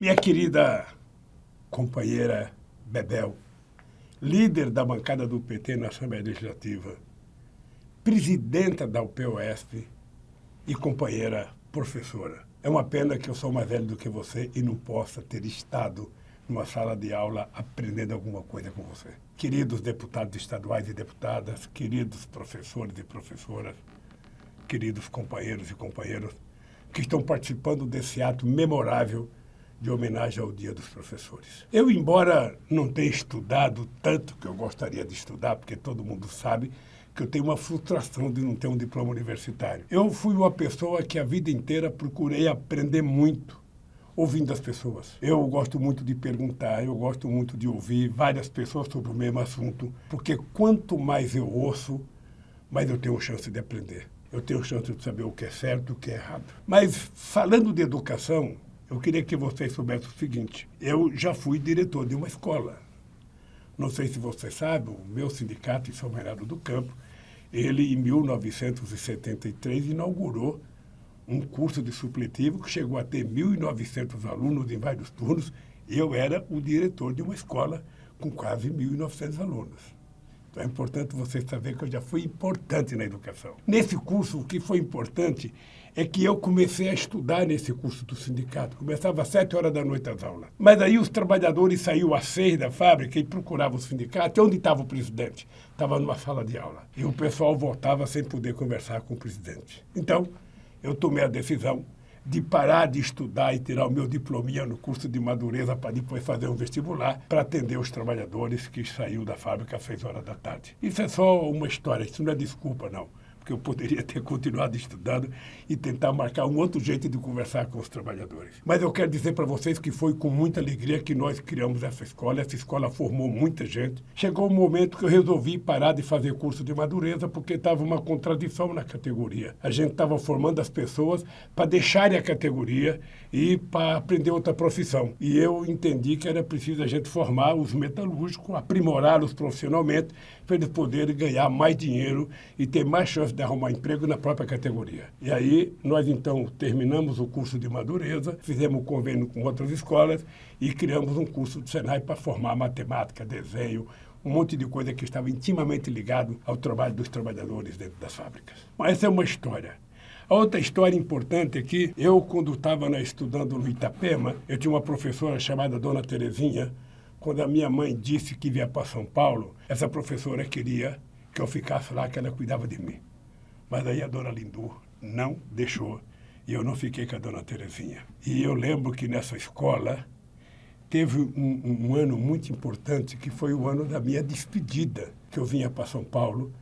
Minha querida companheira Bebel, líder da bancada do PT na Assembleia Legislativa, presidenta da UPOESP e companheira professora. É uma pena que eu sou mais velho do que você e não possa ter estado numa sala de aula aprendendo alguma coisa com você. Queridos deputados estaduais e deputadas, queridos professores e professoras, queridos companheiros e companheiras que estão participando desse ato memorável de homenagem ao Dia dos Professores. Eu, embora não tenha estudado tanto que eu gostaria de estudar, porque todo mundo sabe que eu tenho uma frustração de não ter um diploma universitário. Eu fui uma pessoa que a vida inteira procurei aprender muito ouvindo as pessoas. Eu gosto muito de perguntar, eu gosto muito de ouvir várias pessoas sobre o mesmo assunto, porque quanto mais eu ouço, mais eu tenho chance de aprender. Eu tenho chance de saber o que é certo e o que é errado. Mas, falando de educação, eu queria que vocês soubessem o seguinte: eu já fui diretor de uma escola. Não sei se você sabe, o meu sindicato em São Bernardo do Campo, ele, em 1973, inaugurou um curso de supletivo que chegou a ter 1.900 alunos em vários turnos. Eu era o diretor de uma escola com quase 1.900 alunos. Então é importante você saber que eu já fui importante na educação. Nesse curso, o que foi importante é que eu comecei a estudar nesse curso do sindicato. Começava às 7 horas da noite as aulas. Mas aí os trabalhadores saíam às 6 da fábrica e procuravam o sindicato. E onde estava o presidente? Estava numa sala de aula. E o pessoal voltava sem poder conversar com o presidente. Então, eu tomei a decisão de parar de estudar e tirar o meu diplominha no curso de madureza para depois fazer um vestibular para atender os trabalhadores que saíram da fábrica às 6 horas da tarde. Isso é só uma história, isso não é desculpa, não. Porque eu poderia ter continuado estudando e tentar marcar um outro jeito de conversar com os trabalhadores. Mas eu quero dizer para vocês que foi com muita alegria que nós criamos essa escola formou muita gente. Chegou um momento que eu resolvi parar de fazer curso de madureza porque estava uma contradição na categoria. A gente estava formando as pessoas para deixarem a categoria e para aprender outra profissão. E eu entendi que era preciso a gente formar os metalúrgicos, aprimorá-los profissionalmente para eles poderem ganhar mais dinheiro e ter mais chance de arrumar emprego na própria categoria. E aí, nós então terminamos o curso de madureza, fizemos um convênio com outras escolas e criamos um curso do Senai para formar matemática, desenho, um monte de coisa que estava intimamente ligado ao trabalho dos trabalhadores dentro das fábricas. Mas essa é uma história. A outra história importante é que eu, quando estava estudando no Itapema, eu tinha uma professora chamada Dona Terezinha. Quando a minha mãe disse que ia para São Paulo, essa professora queria que eu ficasse lá, que ela cuidava de mim. Mas aí a Dona Lindu não deixou e eu não fiquei com a Dona Terezinha. E eu lembro que nessa escola teve um ano muito importante, que foi o ano da minha despedida, que eu vinha para São Paulo.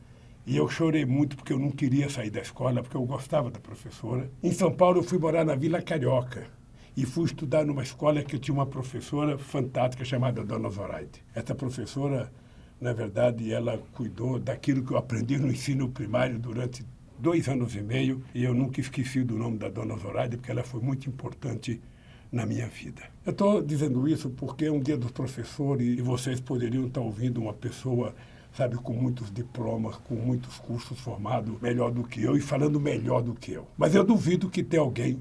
E eu chorei muito porque eu não queria sair da escola, porque eu gostava da professora. Em São Paulo eu fui morar na Vila Carioca e fui estudar numa escola que tinha uma professora fantástica chamada Dona Zoraide. Essa professora, na verdade, ela cuidou daquilo que eu aprendi no ensino primário durante 2 anos e meio, e eu nunca esqueci do nome da Dona Zoraide, porque ela foi muito importante na minha vida. Eu estou dizendo isso porque é um Dia dos Professores e vocês poderiam estar ouvindo uma pessoa, sabe, com muitos diplomas, com muitos cursos formados, melhor do que eu e falando melhor do que eu. Mas eu duvido que tenha alguém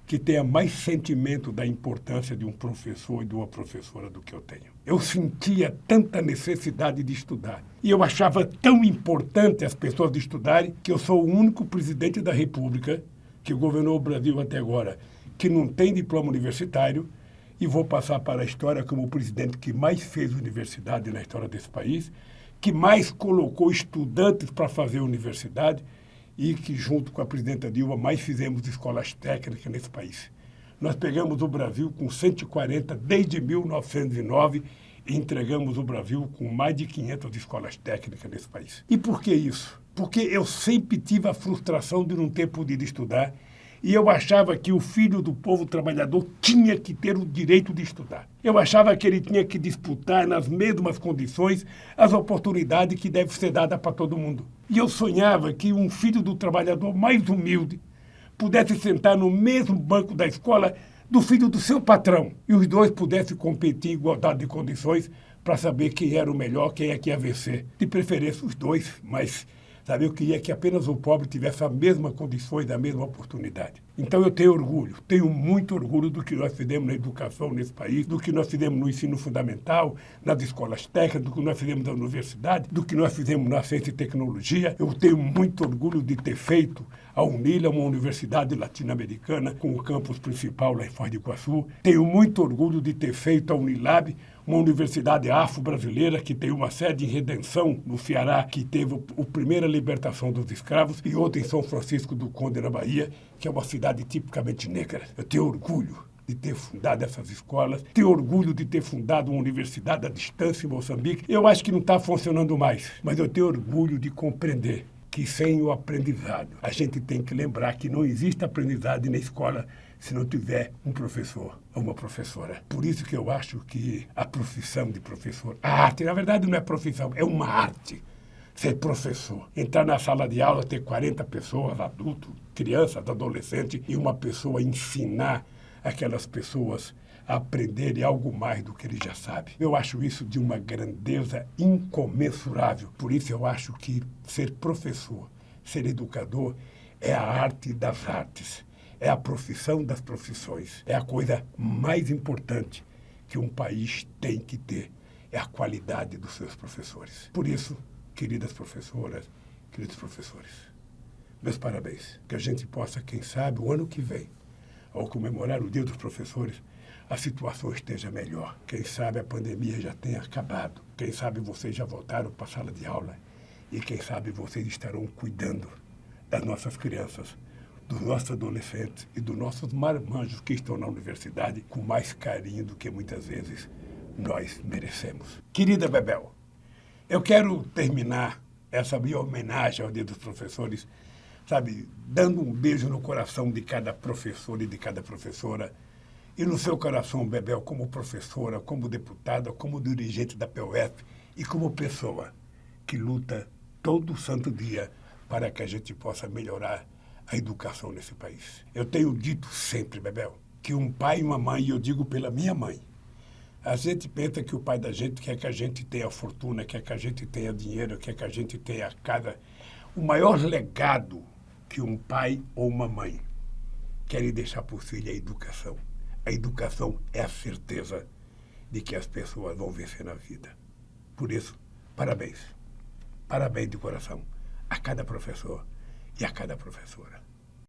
que tenha mais sentimento da importância de um professor e de uma professora do que eu tenho. Eu sentia tanta necessidade de estudar. E eu achava tão importante as pessoas de estudarem que eu sou o único presidente da República que governou o Brasil até agora que não tem diploma universitário e vou passar para a história como o presidente que mais fez universidade na história desse país, que mais colocou estudantes para fazer universidade e que, junto com a presidenta Dilma, mais fizemos escolas técnicas nesse país. Nós pegamos o Brasil com 140 desde 1909 e entregamos o Brasil com mais de 500 escolas técnicas nesse país. E por que isso? Porque eu sempre tive a frustração de não ter podido estudar e eu achava que o filho do povo trabalhador tinha que ter o direito de estudar. Eu achava que ele tinha que disputar nas mesmas condições as oportunidades que devem ser dadas para todo mundo. E eu sonhava que um filho do trabalhador mais humilde pudesse sentar no mesmo banco da escola do filho do seu patrão e os dois pudessem competir em igualdade de condições para saber quem era o melhor, quem é que ia vencer. De preferência os dois, mas sabe, eu queria que apenas o pobre tivesse as mesmas condições, a mesma oportunidade. Então eu tenho muito orgulho do que nós fizemos na educação nesse país, do que nós fizemos no ensino fundamental, nas escolas técnicas, do que nós fizemos na universidade, do que nós fizemos na ciência e tecnologia. Eu tenho muito orgulho de ter feito a UNILA, uma universidade latino-americana, com o campus principal lá em Foz do Iguaçu. Tenho muito orgulho de ter feito a Unilab, uma universidade afro-brasileira que tem uma sede em Redenção, no Ceará, que teve a primeira libertação dos escravos, e outra em São Francisco do Conde, na Bahia, que é uma cidade tipicamente negra. Eu tenho orgulho de ter fundado essas escolas, tenho orgulho de ter fundado uma universidade à distância em Moçambique. Eu acho que não está funcionando mais, mas eu tenho orgulho de compreender que sem o aprendizado, a gente tem que lembrar que não existe aprendizado na escola se não tiver um professor ou uma professora. Por isso que eu acho que a profissão de professor, a arte, na verdade não é profissão, é uma arte. Ser professor, entrar na sala de aula, ter 40 pessoas, adultos, crianças, adolescentes, e uma pessoa ensinar aquelas pessoas a aprenderem algo mais do que ele já sabe. Eu acho isso de uma grandeza incomensurável. Por isso eu acho que ser professor, ser educador, é a arte das artes. É a profissão das profissões. É a coisa mais importante que um país tem que ter. É a qualidade dos seus professores. Por isso, queridas professoras, queridos professores, meus parabéns. Que a gente possa, quem sabe, o ano que vem, ao comemorar o Dia dos Professores, a situação esteja melhor. Quem sabe a pandemia já tenha acabado. Quem sabe vocês já voltaram para a sala de aula. E quem sabe vocês estarão cuidando das nossas crianças, dos nossos adolescentes e dos nossos marmanjos que estão na universidade com mais carinho do que muitas vezes nós merecemos. Querida Bebel, eu quero terminar essa minha homenagem ao Dia dos Professores, sabe, dando um beijo no coração de cada professor e de cada professora, e no seu coração, Bebel, como professora, como deputada, como dirigente da PUF e como pessoa que luta todo santo dia para que a gente possa melhorar a educação nesse país. Eu tenho dito sempre, Bebel, que um pai e uma mãe, e eu digo pela minha mãe, a gente pensa que o pai da gente quer que a gente tenha fortuna, quer que a gente tenha dinheiro, quer que a gente tenha casa. O maior legado que um pai ou uma mãe querem deixar por filho é a educação. A educação é a certeza de que as pessoas vão vencer na vida. Por isso, parabéns. Parabéns de coração a cada professor e a cada professora.